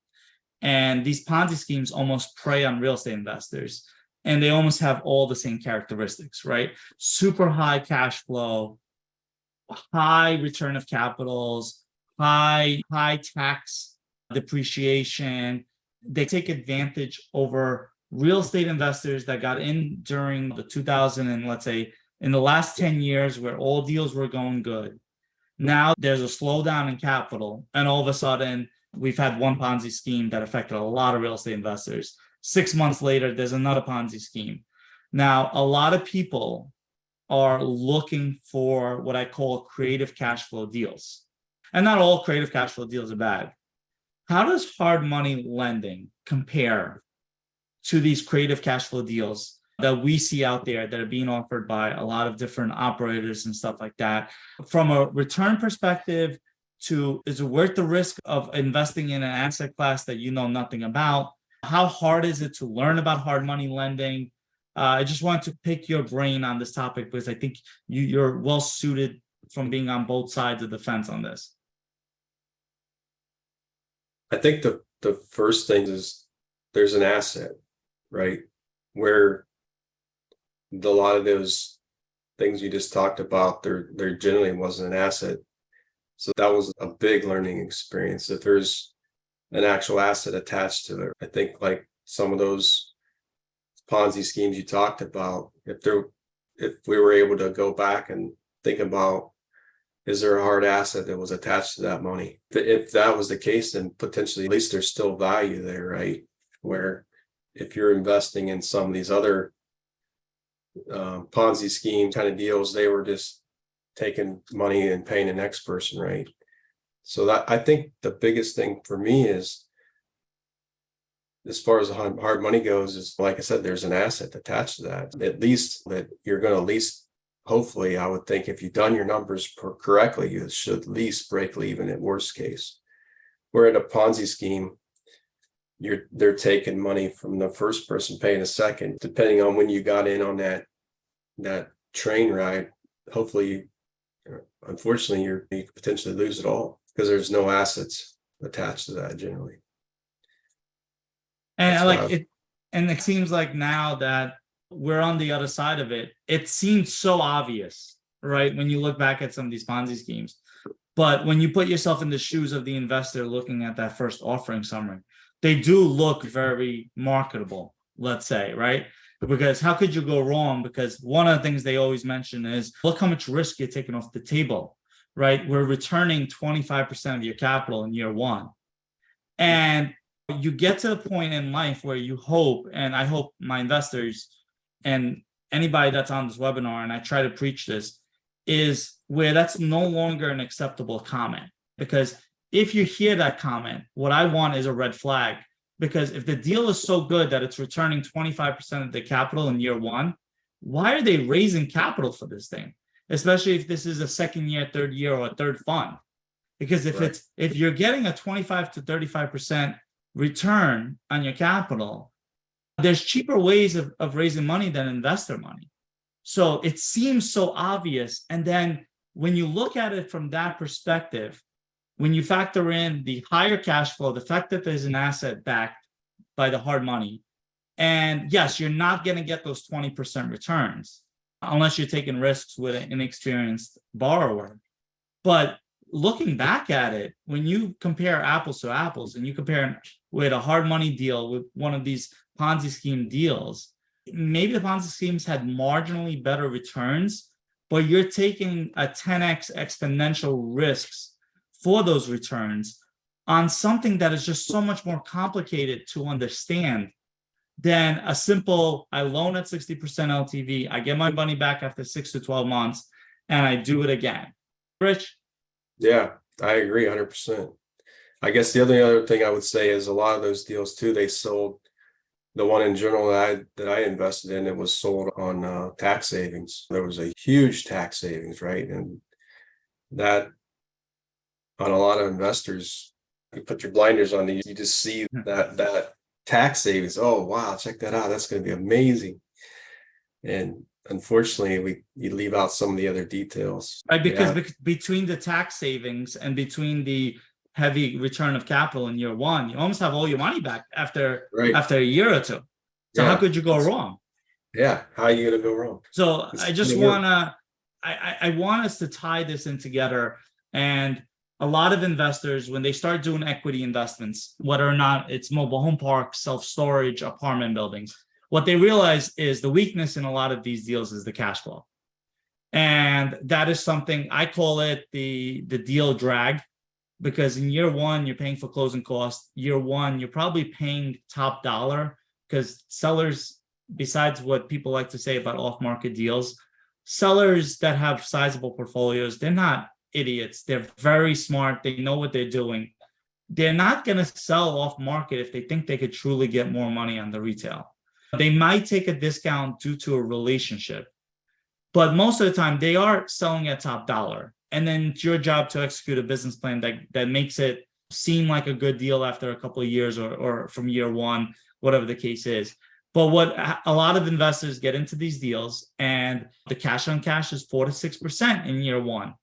and these Ponzi schemes almost prey on real estate investors, and they almost have all the same characteristics, right? Super high cash flow, high return of capitals, high tax depreciation. They take advantage over real estate investors that got in during the 2000 and let's say in the last 10 years where all deals were going good. Now there's a slowdown in capital, and all of a sudden we've had one Ponzi scheme that affected a lot of real estate investors. 6 months later, there's another Ponzi scheme. Now, a lot of people are looking for what I call creative cash flow deals. And not all creative cash flow deals are bad. How does hard money lending compare to these creative cash flow deals that we see out there that are being offered by a lot of different operators and stuff like that? From a return perspective, to is it worth the risk of investing in an asset class that you know nothing about? How hard is it to learn about hard money lending? I just want to pick your brain on this topic because I think you're well suited from being on both sides of the fence on this. I think the first thing is there's an asset, right? Where a lot of those things you just talked about, there generally wasn't an asset. So that was a big learning experience. If there's an actual asset attached to it, I think like some of those Ponzi schemes you talked about, if we were able to go back and think about, is there a hard asset that was attached to that money? If that was the case, then potentially at least there's still value there, right? Where if you're investing in some of these other Ponzi scheme kind of deals, they were just taking money and paying the next person, right? So that I think the biggest thing for me is, as far as hard money goes, is like I said, there's an asset attached to that. At least that you're going to at least, hopefully, I would think if you've done your numbers correctly, you should at least break even at worst case. Where in a Ponzi scheme, they're taking money from the first person paying the second, depending on when you got in on that train ride. Hopefully, unfortunately, you could potentially lose it all because there's no assets attached to that generally. And I like it, and it seems like now that we're on the other side of it, it seems so obvious, right? When you look back at some of these Ponzi schemes. But when you put yourself in the shoes of the investor looking at that first offering summary, they do look very marketable, let's say, right? Because how could you go wrong? Because one of the things they always mention is, look how much risk you're taking off the table, right? We're returning 25% of your capital in year one. And you get to a point in life where you hope, and I hope my investors and anybody that's on this webinar, and I try to preach this, is where that's no longer an acceptable comment. Because if you hear that comment, what I want is a red flag. Because if the deal is so good that it's returning 25% of the capital in year one, why are they raising capital for this thing? Especially if this is a second year, third year, or a third fund. Because if you're getting a 25 to 35% return on your capital, there's cheaper ways of raising money than investor money. So it seems so obvious. And then when you look at it from that perspective, when you factor in the higher cash flow, the fact that there's an asset backed by the hard money, and yes, you're not going to get those 20% returns unless you're taking risks with an inexperienced borrower. But looking back at it, when you compare apples to apples and you compare with a hard money deal with one of these Ponzi scheme deals, maybe the Ponzi schemes had marginally better returns, but you're taking a 10x exponential risks for those returns on something that is just so much more complicated to understand than a simple, I loan at 60% LTV, I get my money back after 6 to 12 months, and I do it again. Rich? Yeah, I agree 100%. I guess the other thing I would say is a lot of those deals too, they sold, the one in general that I invested in, it was sold on tax savings. There was a huge tax savings, right? And that, on a lot of investors, you put your blinders on these, you just see that tax savings. Oh, wow, check that out. That's going to be amazing. And unfortunately, you leave out some of the other details. Right? Because Yeah, between the tax savings and between the heavy return of capital in year one, you almost have all your money back right. after a year or two. So how Yeah. could you go wrong? Yeah. How are you going to go wrong? So It's I just gonna work. wanna I want us to tie this in together. And a lot of investors, when they start doing equity investments, whether or not it's mobile home parks, self-storage, apartment buildings, what they realize is the weakness in a lot of these deals is the cash flow. And that is something I call it the deal drag, because in year one, you're paying for closing costs. Year one, you're probably paying top dollar because sellers, besides what people like to say about off-market deals, sellers that have sizable portfolios, they're not idiots. They're very smart. They know what they're doing. They're not going to sell off market if they think they could truly get more money on the retail. They might take a discount due to a relationship, but most of the time they are selling at top dollar. And then it's your job to execute a business plan that makes it seem like a good deal after a couple of years, or from year one, whatever the case is. But what a lot of investors get into these deals, and the cash on cash is 4 to 6% in year one.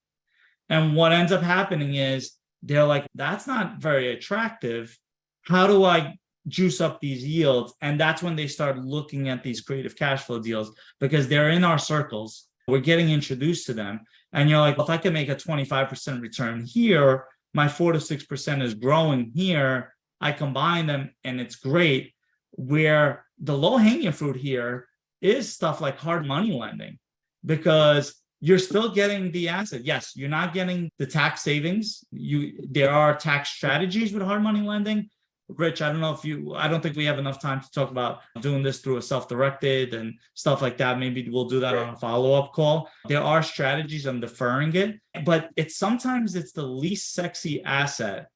And what ends up happening is they're like, that's not very attractive. How do I juice up these yields? And that's when they start looking at these creative cash flow deals, because they're in our circles. We're getting introduced to them. And you're like, well, if I can make a 25% return here, my 4 to 6% is growing here. I combine them and it's great. Where the low hanging fruit here is stuff like hard money lending, because you're still getting the asset. Yes, you're not getting the tax savings. There are tax strategies with hard money lending. Rich, I don't think we have enough time to talk about doing this through a self-directed and stuff like that. Maybe we'll do that on a follow-up call. There are strategies on deferring it, but sometimes it's the least sexy asset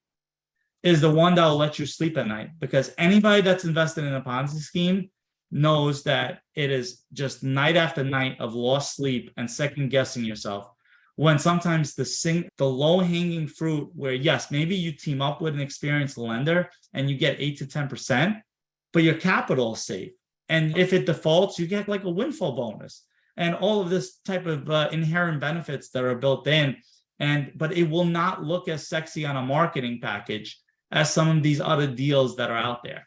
is the one that will let you sleep at night, because anybody that's invested in a Ponzi scheme knows that it is just night after night of lost sleep and second guessing yourself, when sometimes the low hanging fruit, where yes, maybe you team up with an experienced lender and you get 8 to 10%, but your capital is safe. And if it defaults, you get like a windfall bonus and all of this type of inherent benefits that are built in. But it will not look as sexy on a marketing package as some of these other deals that are out there.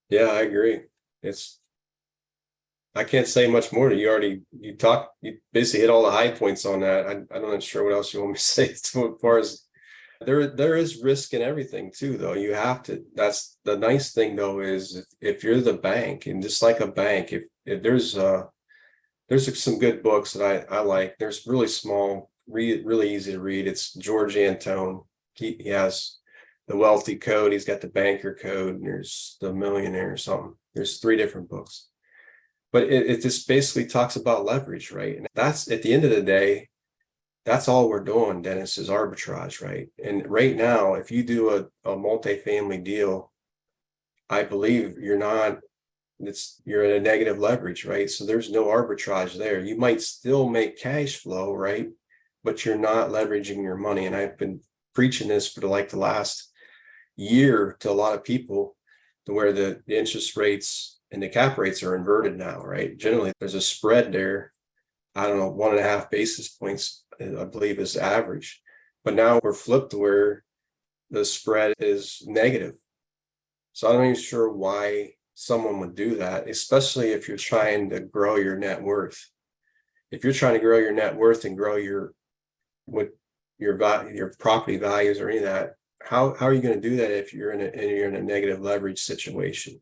Yeah, I agree. I can't say much more. You basically hit all the high points on that. I'm not sure what else you want me to say as far as there is risk in everything too, though. That's the nice thing though, is if you're the bank, and just like a bank, if there's some good books that I like. There's really small, really easy to read. It's George Antone. He has the Wealthy Code. He's got the Banker Code, and there's the Millionaire or something. There's 3 different books, but it just basically talks about leverage, right? And that's, at the end of the day, that's all we're doing, Dennis, is arbitrage, right? And right now, if you do a multifamily deal, I believe you're in a negative leverage, right? So there's no arbitrage there. You might still make cash flow, right? But you're not leveraging your money. And I've been preaching this for the last year to a lot of people, to where the interest rates and the cap rates are inverted now, right? Generally, there's a spread there. I don't know, 1.5 basis points, I believe, is average. But now we're flipped to where the spread is negative. So I'm not even sure why someone would do that, especially if you're trying to grow your net worth. If you're trying to grow your net worth and grow your property values or any of that, how are you going to do that if you're in a negative leverage situation?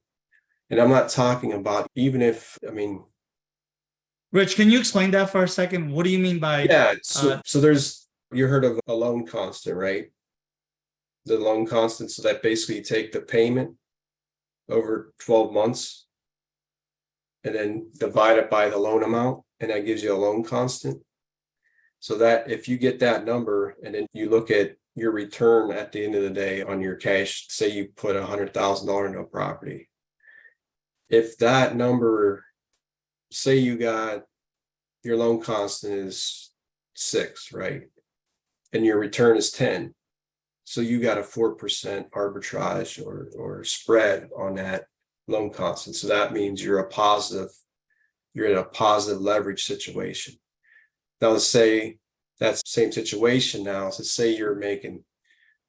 And I'm not talking about, even if, I mean, Rich, can you explain that for a second? What do you mean by? Yeah, so you heard of a loan constant, right? The loan constant, so that basically you take the payment over 12 months and then divide it by the loan amount, and that gives you a loan constant. So that if you get that number and then you look at your return at the end of the day on your cash, say you put $100,000 into a property. If that number, say you got your loan constant is 6, right? And your return is 10. So you got a 4% arbitrage or spread on that loan constant. So that means you're in a positive leverage situation. Now, let's say that's the same situation now. So say you're making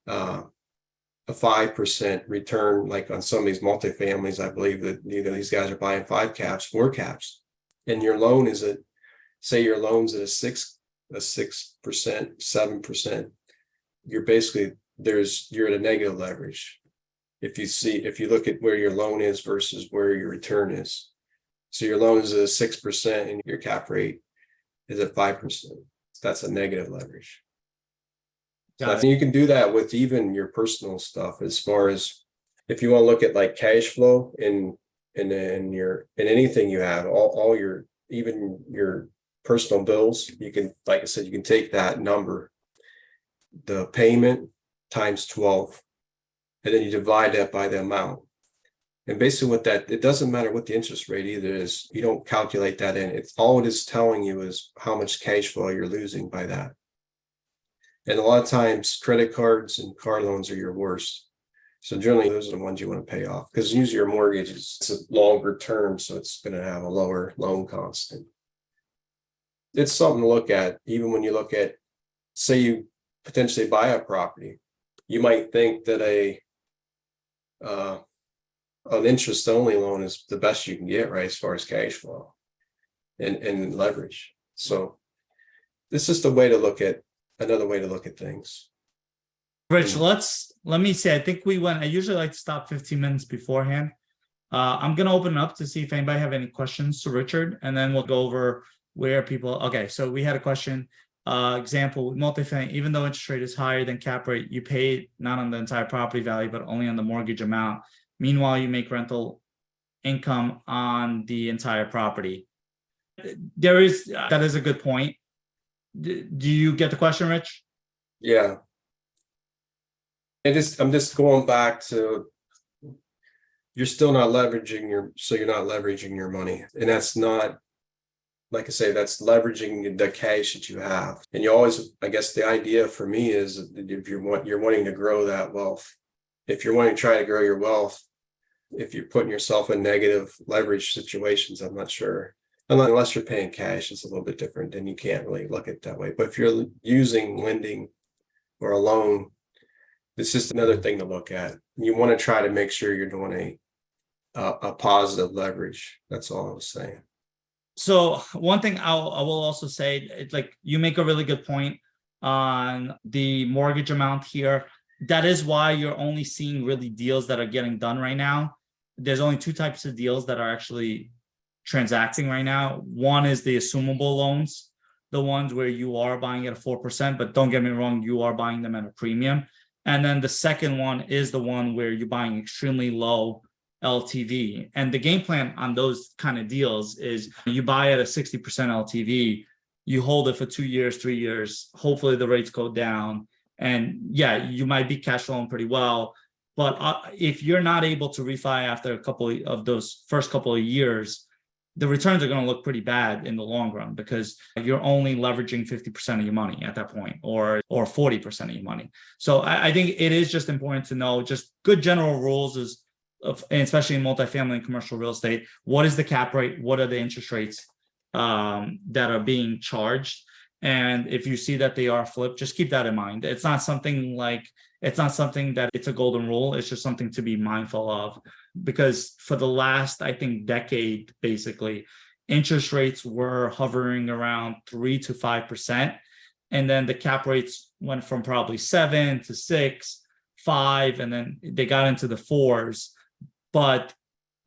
a 5% return, like on some of these multifamilies. I believe that these guys are buying 5 caps, 4 caps, and your loan is say your loan's at a 6%, 7%. You're basically you're at a negative leverage. If you look at where your loan is versus where your return is. So your loan is at 6% and your cap rate is at 5%. That's a negative leverage. So you can do that with even your personal stuff, as far as if you want to look at like cash flow in anything you have, all your, even your personal bills, you can, like I said, you can take that number, the payment times 12, and then you divide that by the amount. And basically what that, it doesn't matter what the interest rate either is, you don't calculate that in. It's all it is telling you is how much cash flow you're losing by that. And a lot of times credit cards and car loans are your worst. So generally those are the ones you want to pay off, because usually your mortgage is a longer term, so it's going to have a lower loan constant. It's something to look at. Even when you look at, say you potentially buy a property, you might think that an interest only loan is the best you can get, right, as far as cash flow and leverage. So this is another way to look at things. Rich, let me say, I think I usually like to stop 15 minutes beforehand. I'm going to open it up to see if anybody have any questions to Richard, and then we'll go over where people, okay, so we had a question, example, multifamily, even though interest rate is higher than cap rate, you pay not on the entire property value, but only on the mortgage amount. Meanwhile, you make rental income on the entire property. That is a good point. Do you get the question, Rich? Yeah. I'm just going back to, you're still not leveraging you're not leveraging your money. And that's not, like I say, that's leveraging the cash that you have. And you always, I guess the idea for me is that if you're wanting to grow that wealth, if you're wanting to try to grow your wealth, if you're putting yourself in negative leverage situations, I'm not sure. Unless you're paying cash, it's a little bit different, and you can't really look at it that way. But if you're using lending or a loan, it's just another thing to look at. You want to try to make sure you're doing a positive leverage. That's all I was saying. So one thing I will also say, it's like you make a really good point on the mortgage amount here. That is why you're only seeing really deals that are getting done right now. There's only 2 types of deals that are actually transacting right now. One is the assumable loans, the ones where you are buying at a 4%, but don't get me wrong, you are buying them at a premium. And then the second one is the one where you're buying extremely low LTV. And the game plan on those kind of deals is you buy at a 60% LTV, you hold it for 2 years, 3 years, hopefully the rates go down. And yeah, you might be cash flowing pretty well, but if you're not able to refi after a couple of those first couple of years, the returns are going to look pretty bad in the long run, because you're only leveraging 50% of your money at that point, or 40% of your money. So I think it is just important to know just good general rules and especially in multifamily and commercial real estate. What is the cap rate? What are the interest rates that are being charged? And if you see that they are flipped, just keep that in mind. It's not something that it's a golden rule. It's just something to be mindful of, because for the last, I think, decade, basically, interest rates were hovering around 3 to 5%. And then the cap rates went from probably 7 to 6, 5, and then they got into the 4s. But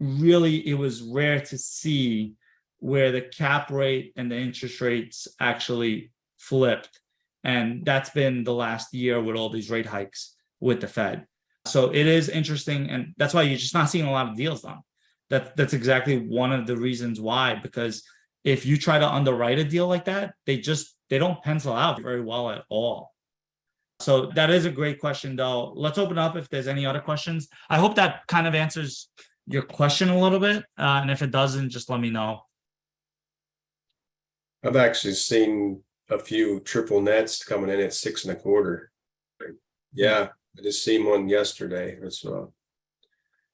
really, it was rare to see where the cap rate and the interest rates actually flipped. And that's been the last year with all these rate hikes with the Fed. So it is interesting. And that's why you're just not seeing a lot of deals done. That's exactly one of the reasons why, because if you try to underwrite a deal like that, they don't pencil out very well at all. So that is a great question, though. Let's open up if there's any other questions. I hope that kind of answers your question a little bit. And if it doesn't, just let me know. I've actually seen a few triple nets coming in at 6.25. Yeah, I just seen one yesterday. It's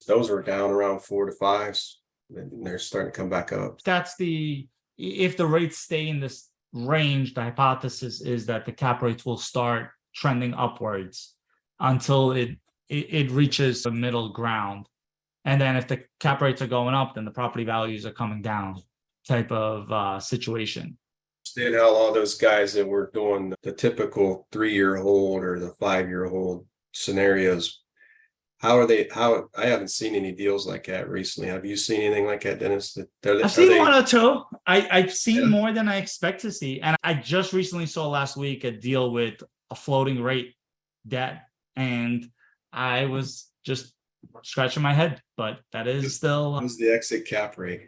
those were down around 4 to 5s, and they're starting to come back up. That's if the rates stay in this range, the hypothesis is that the cap rates will start trending upwards until it reaches the middle ground. And then if the cap rates are going up, then the property values are coming down type of situation. Understand how all those guys that were doing the typical 3-year hold or the 5-year hold scenarios, how I haven't seen any deals like that recently. Have you seen anything like that, Dennis? I've seen one or two. I've seen more than I expect to see. And I just recently saw last week a deal with a floating rate debt. And I was just scratching my head, but that is still. What was the exit cap rate?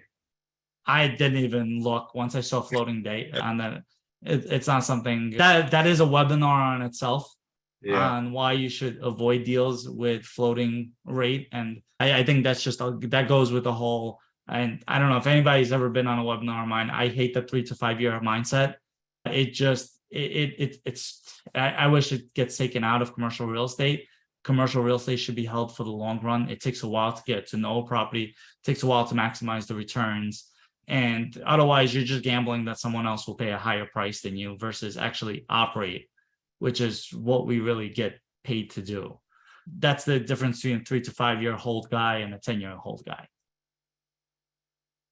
I didn't even look once I saw floating date on that. It's not something that is a webinar on itself. Yeah. On why you should avoid deals with floating rate. And I think that's just that goes with the whole. And I don't know if anybody's ever been on a webinar of mine. I hate the 3 to 5 year mindset. I wish it gets taken out of commercial real estate. Commercial real estate should be held for the long run. It takes a while to get to know a property. It takes a while to maximize the returns. And otherwise, you're just gambling that someone else will pay a higher price than you versus actually operate, which is what we really get paid to do. That's the difference between a 3 to 5 year hold guy and a 10-year hold guy.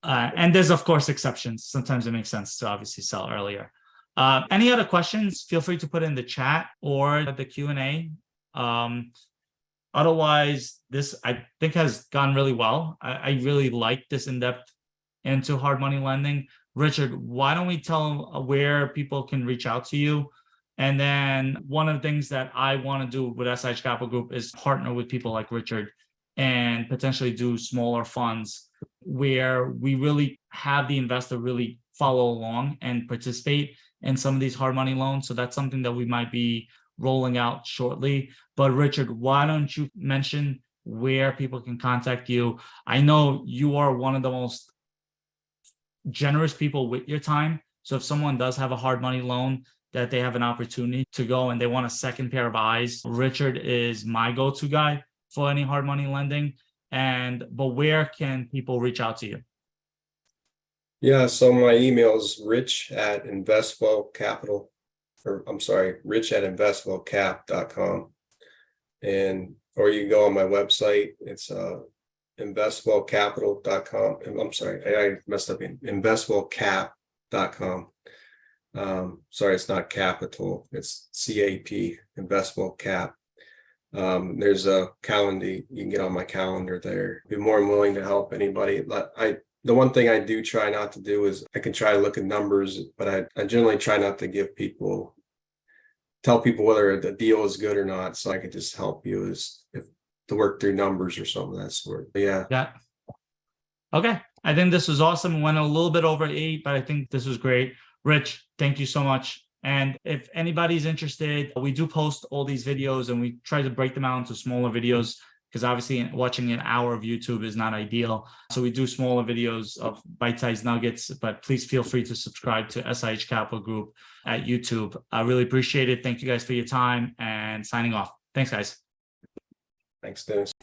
And there's, of course, exceptions. Sometimes it makes sense to obviously sell earlier. Any other questions? Feel free to put in the chat or the Q&A. Otherwise, this I think has gone really well. I really like this in-depth into hard money lending. Richard, why don't we tell where people can reach out to you? And then one of the things that I want to do with SIH Capital Group is partner with people like Richard and potentially do smaller funds where we really have the investor really follow along and participate in some of these hard money loans. So that's something that we might be rolling out shortly. But Richard, why don't you mention where people can contact you? I know you are one of the most generous people with your time. So if someone does have a hard money loan that they have an opportunity to go and they want a second pair of eyes, Richard is my go-to guy for any hard money lending. But where can people reach out to you? Yeah, so my email is rich@investwellcap.com. Or you can go on my website. It's investwellcapital.com. I'm sorry, I messed up in investwellcap.com. Sorry, it's not capital, it's CAP, investwellcap. There's a calendar, you can get on my calendar there. Be more than willing to help anybody. The one thing I do try not to do is I can try to look at numbers, but I generally try not to tell people whether the deal is good or not. So I can just help you to work through numbers or something of that sort. But yeah. Okay. I think this was awesome. Went a little bit over 8, but I think this was great. Rich, thank you so much. And if anybody's interested, we do post all these videos and we try to break them out into smaller videos because obviously watching an hour of YouTube is not ideal. So we do smaller videos of bite-sized nuggets, but please feel free to subscribe to SIH Capital Group at YouTube. I really appreciate it. Thank you guys for your time and signing off. Thanks, guys. Thanks, Dennis.